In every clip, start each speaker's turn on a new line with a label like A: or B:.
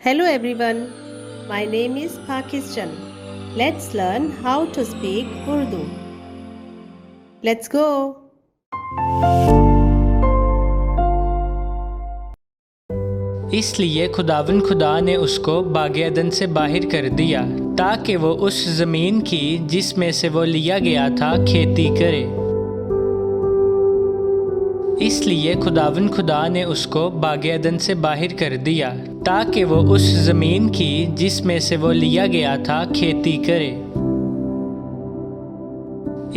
A: Hello everyone, my name is Pakistan. Let's learn how to speak Urdu. Let's go.
B: इसलिए खुदावन खुदा ने उसको बाग़-ए-अदन से बाहर कर दिया ताकि वो उस ज़मीन की जिसमें से वो लिया गया था खेती करे। इसलिए खुदावन खुदा ने उसको बाग़-ए-अदन से बाहर कर दिया ताकि वो उस ज़मीन की जिसमें से वो लिया गया था खेती करे।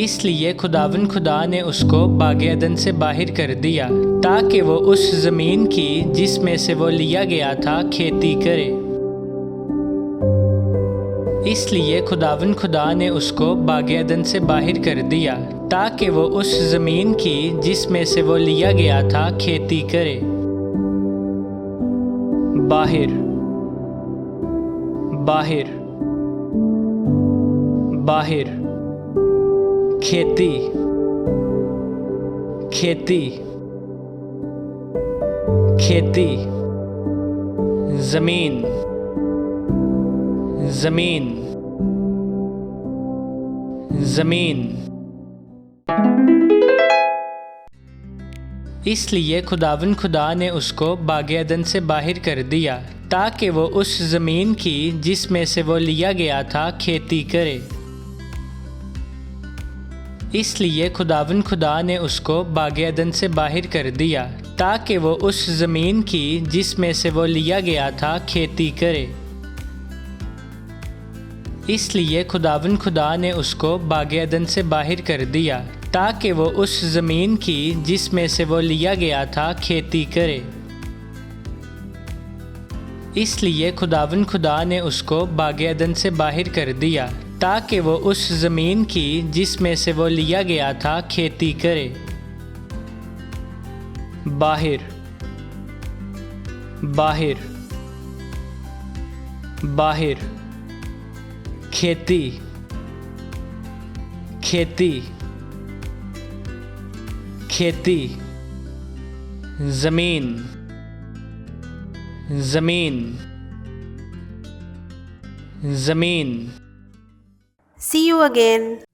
B: इसलिए खुदावन खुदा ने उसको बाग़-ए-अदन से बाहर कर दिया ताकि वो उस ज़मीन की जिसमें से वो लिया गया था खेती करे। इसलिए खुदावन खुदा ने उसको बाग़-ए-अदन से बाहर कर दिया ताकि वो उस ज़मीन की जिसमें से वो लिया गया था खेती करे। बाहर, बाहर, बाहर, खेती, खेती, खेती, ज़मीन, ज़मीन, ज़मीन। इसलिए खुदावन खुदा ने उसको बाग़-ए-अदन से बाहर कर दिया ताकि वो उस ज़मीन की जिसमें से वो लिया गया था खेती करे। इसलिए खुदावन खुदा ने उसको बाग़-ए-अदन से बाहर कर दिया ताकि वो उस ज़मीन की जिसमें से वो लिया गया था खेती करे। इसलिए खुदावन खुदा ने उसको बाग़-ए-अदन से बाहर कर दिया ताकि वो उस ज़मीन की जिसमें से वो लिया गया था खेती करे। इसलिए खुदावन खुदा ने उसको बाग़-ए-अदन से बाहर कर दिया ताकि वो उस ज़मीन की जिसमें से वो लिया गया था खेती करे। बाहर, बाहर, बाहर, खेती, खेती, खेती, ज़मीन, ज़मीन, ज़मीन।
A: See you again.